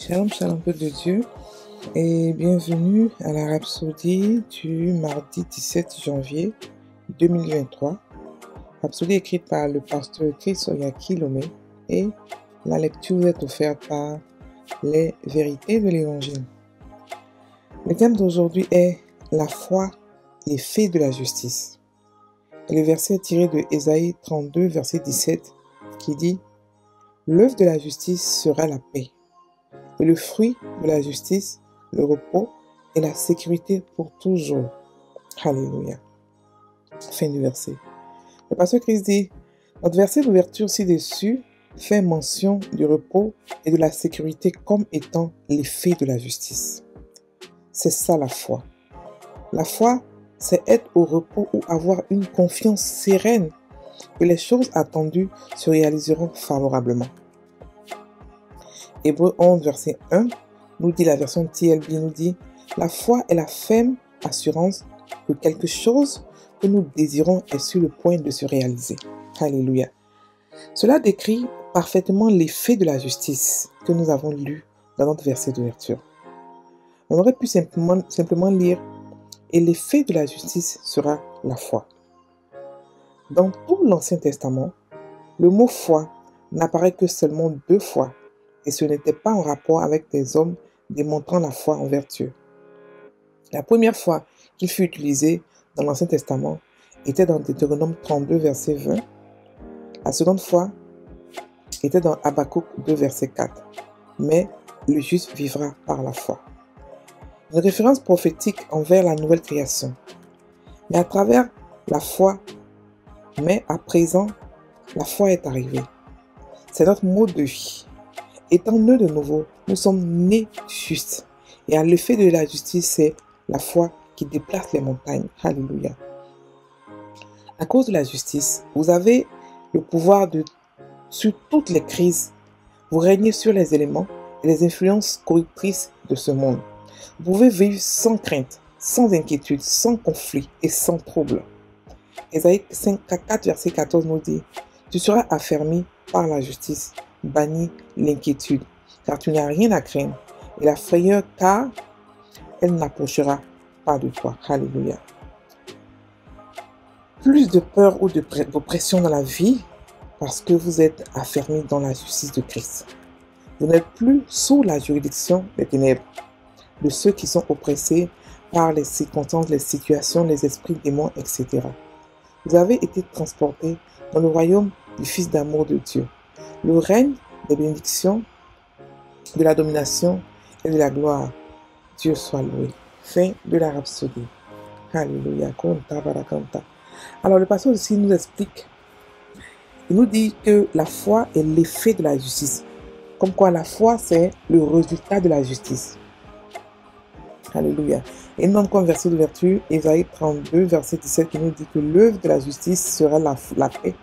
Shalom, shalom, peu de Dieu, et bienvenue à la Rhapsodie du mardi 17 janvier 2023. Rhapsodie écrite par le pasteur Chris Oyaki Lomé, et la lecture est offerte par les vérités de l'Évangile. Le thème d'aujourd'hui est la foi, les faits de la justice. Et le verset est tiré de Ésaïe 32, verset 17, qui dit « L'œuvre de la justice sera la paix. Et le fruit de la justice, le repos et la sécurité pour toujours. » Alléluia. Fin du verset. Le pasteur Christ dit, notre verset d'ouverture ci-dessus fait mention du repos et de la sécurité comme étant l'effet de la justice. C'est ça la foi. La foi, c'est être au repos ou avoir une confiance sereine que les choses attendues se réaliseront favorablement. Hébreux 11, verset 1, nous dit, la version TLB nous dit, la foi est la ferme assurance que quelque chose que nous désirons est sur le point de se réaliser. Alléluia. Cela décrit parfaitement l'effet de la justice que nous avons lu dans notre verset d'ouverture. On aurait pu simplement lire, et l'effet de la justice sera la foi. Dans tout l'Ancien Testament, le mot foi n'apparaît que seulement 2 fois, et ce n'était pas en rapport avec des hommes démontrant la foi envers Dieu. La première fois qu'il fut utilisé dans l'Ancien Testament était dans Deutéronome 32, verset 20. La seconde fois était dans Habakkuk 2, verset 4. Mais le juste vivra par la foi. Une référence prophétique envers la nouvelle création. Mais à travers la foi, mais à présent, la foi est arrivée. C'est notre mode de vie. Étant nés de nouveau, nous sommes nés justes. Et à l'effet de la justice, c'est la foi qui déplace les montagnes. Alléluia. À cause de la justice, vous avez le pouvoir sur toutes les crises. Vous régnez sur les éléments et les influences corruptrices de ce monde. Vous pouvez vivre sans crainte, sans inquiétude, sans conflit et sans trouble. Ésaïe 4, verset 14 nous dit, « Tu seras affermi par la justice, banni l'inquiétude, car tu n'as rien à craindre, et la frayeur, car elle n'approchera pas de toi. » Alléluia. Plus de peur ou d'oppression dans la vie, parce que vous êtes affermi dans la justice de Christ. Vous n'êtes plus sous la juridiction des ténèbres, de ceux qui sont oppressés par les circonstances, les situations, les esprits démons, etc. Vous avez été transportés dans le royaume du Fils d'amour de Dieu. Le règne des bénédictions, de la domination et de la gloire. Dieu soit loué. Fin de la Rhapsodie. Alléluia. Alors le pasteur ici nous explique, il nous dit que la foi est l'effet de la justice. Comme quoi la foi c'est le résultat de la justice. Alléluia. Et nous avons comme verset d'ouverture, Ésaïe 32, verset 17, qui nous dit que l'œuvre de la justice sera la paix.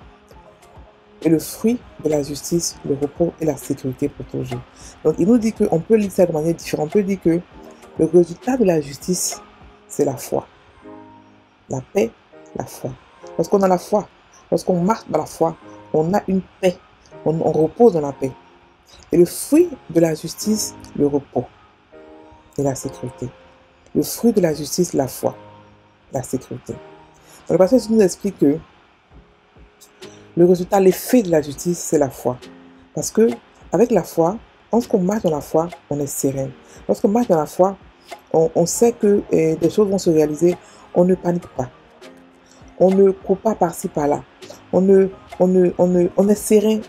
Et le fruit de la justice, le repos et la sécurité pour toujours. Donc il nous dit qu'on peut lire ça de manière différente. On peut dire que le résultat de la justice, c'est la foi. La paix, la foi. Lorsqu'on a la foi, lorsqu'on marche dans la foi, on a une paix. On repose dans la paix. Et le fruit de la justice, le repos et la sécurité. Le fruit de la justice, la foi, la sécurité. Donc le pasteur nous explique que le résultat, l'effet de la justice, c'est la foi. Parce que avec la foi, lorsqu'on marche dans la foi, on est serein. Lorsqu'on marche dans la foi, on sait que des choses vont se réaliser. On ne panique pas. On ne court pas par-ci, par-là. On est serein.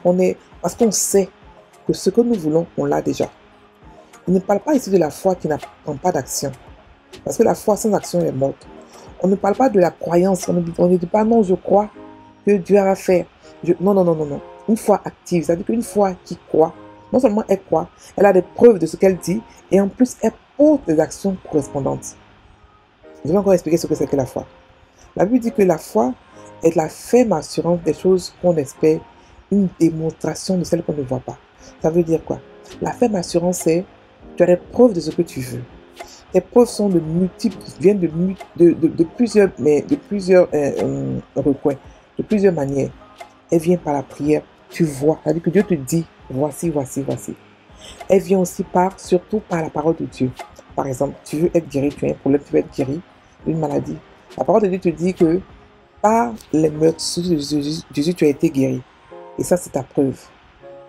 Parce qu'on sait que ce que nous voulons, on l'a déjà. Il ne parle pas ici de la foi qui n'attend pas d'action. Parce que la foi sans action est morte. On ne parle pas de la croyance. On ne dit pas non, je crois que Dieu va faire. Non. Une foi active, c'est-à-dire qu'une foi qui croit, non seulement elle croit, elle a des preuves de ce qu'elle dit, et en plus elle pose des actions correspondantes. Je vais encore expliquer ce que c'est que la foi. La Bible dit que la foi est la ferme assurance des choses qu'on espère, une démonstration de celles qu'on ne voit pas. Ça veut dire quoi? La ferme assurance, c'est tu as des preuves de ce que tu veux. Tes preuves sont de multiples, viennent de plusieurs recoins, de plusieurs manières. Elle vient par la prière. Tu vois, c'est-à-dire que Dieu te dit, voici. Elle vient aussi surtout par la parole de Dieu. Par exemple, tu veux être guéri, tu as un problème, tu veux être guéri d'une maladie. La parole de Dieu te dit que par les meurtres de Jésus, tu as été guéri. Et ça, c'est ta preuve.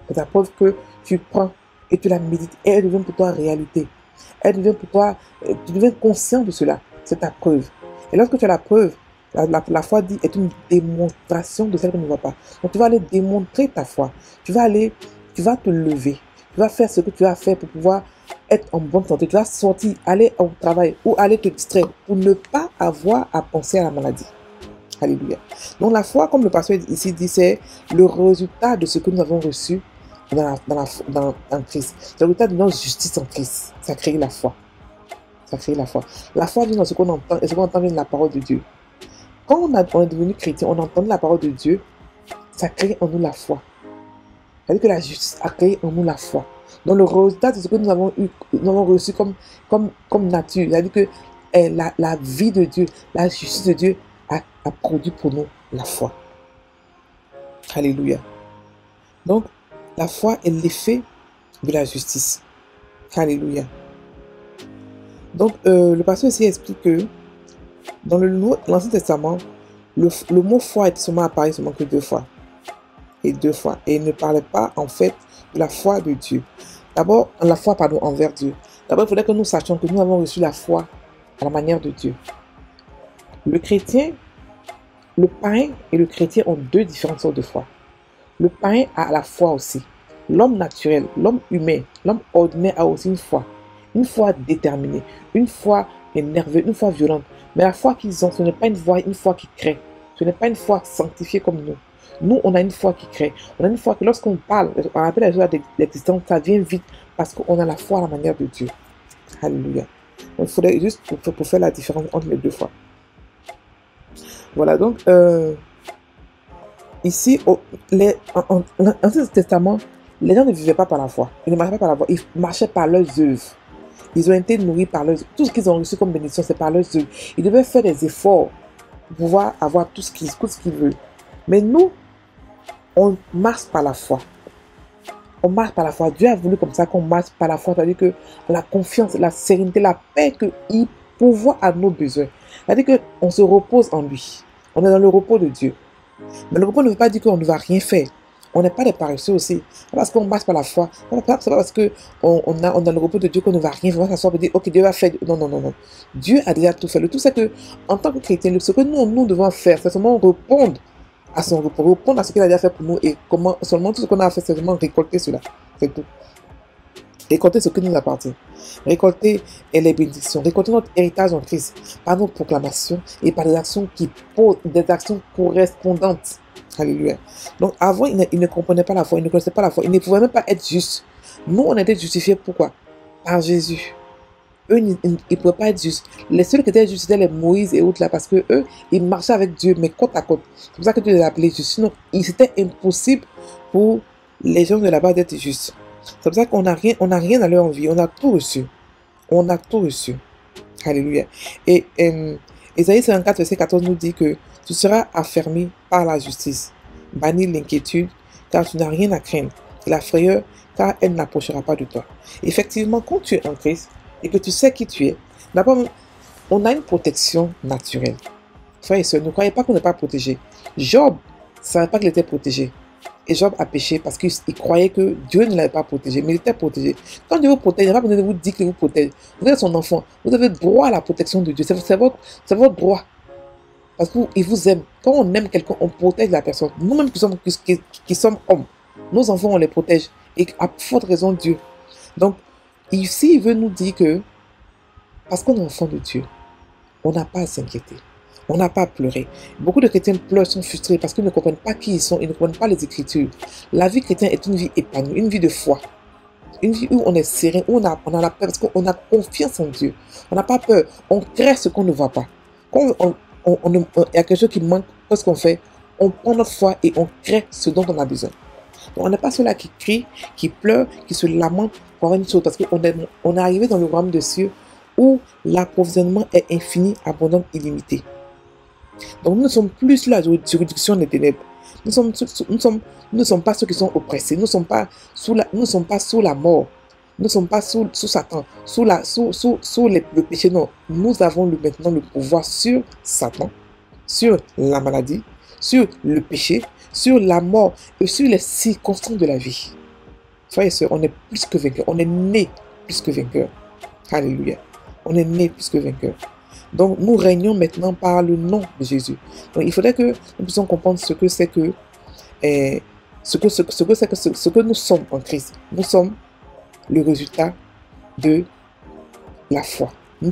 C'est ta preuve que tu prends et tu la médites. Et elle devient pour toi réalité. Elle devient pour toi, tu deviens conscient de cela. C'est ta preuve. Et lorsque tu as la preuve, la foi dit est une démonstration de celle que tu ne vois pas. Donc tu vas aller démontrer ta foi. Tu vas te lever. Tu vas faire ce que tu as fait pour pouvoir être en bonne santé. Tu vas sortir, aller au travail ou aller te distraire pour ne pas avoir à penser à la maladie. Alléluia. Donc la foi, comme le pasteur ici dit, c'est le résultat de ce que nous avons reçu en Christ. C'est le résultat de notre justice en Christ. Ça crée la foi. Ça crée la foi. La foi vient dans ce qu'on entend, et ce qu'on entend vient de la parole de Dieu. Quand on est devenu chrétien, on entend la parole de Dieu, ça crée en nous la foi. C'est-à-dire que la justice a créé en nous la foi. Donc le résultat de ce que nous avons reçu comme nature, c'est-à-dire que la vie de Dieu, la justice de Dieu a produit pour nous la foi. Alléluia. Donc, la foi est l'effet de la justice. Alléluia. Donc, le pasteur ici explique que dans l'Ancien Testament, le mot foi est seulement apparu seulement que 2 fois. Et 2 fois. Et il ne parlait pas, en fait, de la foi de Dieu. D'abord, la foi, envers Dieu. D'abord, il faudrait que nous sachions que nous avons reçu la foi à la manière de Dieu. Le chrétien, le païen et le chrétien ont 2 différentes sortes de foi. Le païen a la foi aussi. L'homme naturel, l'homme humain, l'homme ordinaire a aussi une foi. Une foi déterminée, une foi énervée, une foi violente. Mais la foi qu'ils ont, ce n'est pas une foi qui crée. Ce n'est pas une foi sanctifiée comme nous. Nous, on a une foi qui crée. On a une foi que lorsqu'on parle, on rappelle la joie d'existence, ça vient vite parce qu'on a la foi à la manière de Dieu. Alléluia. Donc, il faudrait juste pour faire la différence entre les 2 fois. Voilà, donc, ici, en Ancien Testament, les gens ne vivaient pas par la foi. Ils ne marchaient pas par la foi. Ils marchaient par leurs œuvres. Ils ont été nourris par leurs œuvres. Tout ce qu'ils ont reçu comme bénédiction, c'est par leurs œuvres. Ils devaient faire des efforts pour pouvoir avoir tout ce qu'ils veulent. Mais nous, on marche par la foi. On marche par la foi. Dieu a voulu comme ça qu'on marche par la foi. C'est-à-dire que la confiance, la sérénité, la paix qu'il pourvoit à nos besoins. C'est-à-dire qu'on se repose en lui. On est dans le repos de Dieu. Mais le repos ne veut pas dire qu'on ne va rien faire. On n'est pas des paresseux aussi. C'est parce qu'on marche par la foi. C'est pas parce qu'on a le repos de Dieu qu'on ne va rien faire. On va s'asseoir et dire, ok, Dieu va faire. Non, non, non, non. Dieu a déjà tout fait. Le tout, c'est que, en tant que chrétien, ce que nous devons faire, c'est seulement répondre à son repos, répondre à ce qu'il a déjà fait pour nous. Et comment, seulement tout ce qu'on a fait, c'est vraiment récolter cela. C'est tout. Récolter ce qui nous appartient. Récolter les bénédictions. Récolter notre héritage en Christ par nos proclamations et par des actions correspondantes. Alléluia. Donc avant, il ne comprenait pas la foi, il ne connaissait pas la foi, il ne pouvait même pas être juste. Nous, on a été justifiés pourquoi? Par Jésus. Eux, ils ne pouvaient pas être justes. Les seuls qui étaient justes, c'était les Moïse et autres là, parce que eux, ils marchaient avec Dieu, mais côte à côte. C'est pour ça que Dieu les a appelés justes. Sinon, c'était impossible pour les gens de là-bas d'être justes. C'est pour ça qu'on n'a rien à leur envie. On a tout reçu. On a tout reçu. Alléluia. Et Ésaïe 54, verset 14 nous dit que tu seras affermi par la justice. Bannis l'inquiétude, car tu n'as rien à craindre. Et la frayeur, car elle n'approchera pas de toi. Effectivement, quand tu es en Christ et que tu sais qui tu es, d'abord, on a une protection naturelle. Frères et sœurs, ne croyez pas qu'on n'est pas protégé. Job ne savait pas qu'il était protégé. Et Job a péché parce qu'il croyait que Dieu ne l'avait pas protégé, mais il était protégé. Quand Dieu vous protège, il n'a pas besoin de vous dire qu'il vous protège. Vous êtes son enfant. Vous avez droit à la protection de Dieu. C'est votre droit. Parce qu'il vous aime. Quand on aime quelqu'un, on protège la personne. Nous-mêmes qui sommes hommes, nos enfants, on les protège. Et à forte raison, Dieu. Donc, ici, il veut nous dire que, parce qu'on est enfant de Dieu, on n'a pas à s'inquiéter. On n'a pas à pleurer. Beaucoup de chrétiens pleurent, sont frustrés parce qu'ils ne comprennent pas qui ils sont, ils ne comprennent pas les Écritures. La vie chrétienne est une vie épanouie, une vie de foi. Une vie où on est serein, où on a la paix parce qu'on a confiance en Dieu. On n'a pas peur. On crée ce qu'on ne voit pas. Quand il y a quelque chose qui manque, qu'est-ce qu'on fait? On prend notre foi et on crée ce dont on a besoin. Donc on n'est pas ceux-là qui crient, qui pleurent, qui se lamentent pour avoir une chose. Parce qu'on est arrivé dans le royaume des cieux où l'approvisionnement est infini, abondant, illimité. Donc nous ne sommes plus sous la juridiction des ténèbres. Nous ne sommes pas ceux qui sont oppressés. Nous ne sommes pas sous la mort. Nous ne sommes pas sous Satan, sous le péché, non. Nous avons maintenant le pouvoir sur Satan, sur la maladie, sur le péché, sur la mort et sur les circonstances de la vie. Frères et sœurs, on est plus que vainqueurs. On est né plus que vainqueurs. Alléluia. On est né plus que vainqueurs. Donc, nous régnons maintenant par le nom de Jésus. Donc, il faudrait que nous puissions comprendre ce que c'est que, ce que nous sommes en Christ. Nous sommes le résultat de la foi. Nous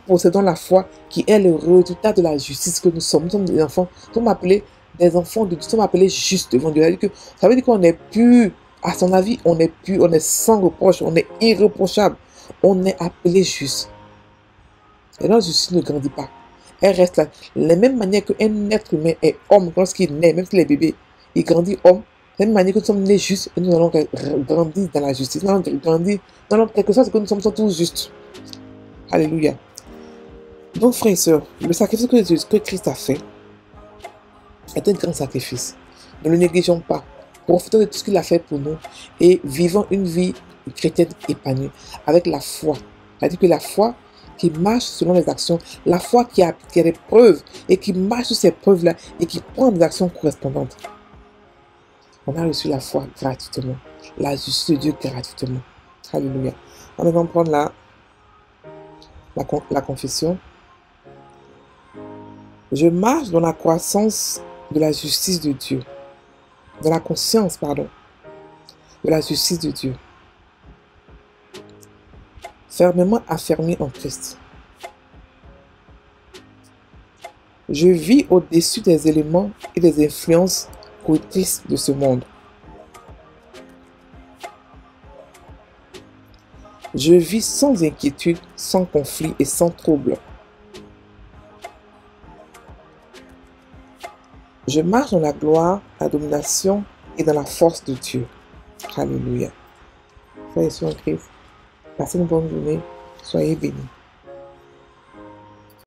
possédons la foi qui est le résultat de la justice que nous sommes. Nous sommes des enfants. Nous sommes appelés des enfants de Dieu. Nous sommes appelés justes devant Dieu. Ça veut dire qu'on est pur. À son avis, on est pur, on est sans reproche, on est irréprochable. On est appelé juste. Et notre justice ne grandit pas. Elle reste là. De la même manière qu'un être humain est homme lorsqu'il naît, même s'il est bébé, il grandit homme. De la même manière que nous sommes nés justes et nous allons grandir dans la justice. Nous allons grandir dans quelque chose que nous sommes tous justes. Alléluia. Donc, frères et sœurs, le sacrifice que Christ a fait est un grand sacrifice. Ne le négligeons pas. Profitons de tout ce qu'il a fait pour nous et vivons une vie chrétienne épanouie avec la foi. C'est-à-dire que la foi qui marche selon les actions, la foi qui a des preuves et qui marche sur ces preuves-là et qui prend des actions correspondantes. On a reçu la foi gratuitement, la justice de Dieu gratuitement. Alléluia. On va maintenant prendre la confession. Je marche dans la croissance de la justice de Dieu. Dans la conscience, pardon, de la justice de Dieu. Fermement affermi en Christ. Je vis au-dessus des éléments et des influences corruptrices de ce monde. Je vis sans inquiétude, sans conflit et sans trouble. Je marche dans la gloire, la domination et dans la force de Dieu. Alléluia. Frères et sœurs en Christ, passez une bonne journée. Soyez bénis.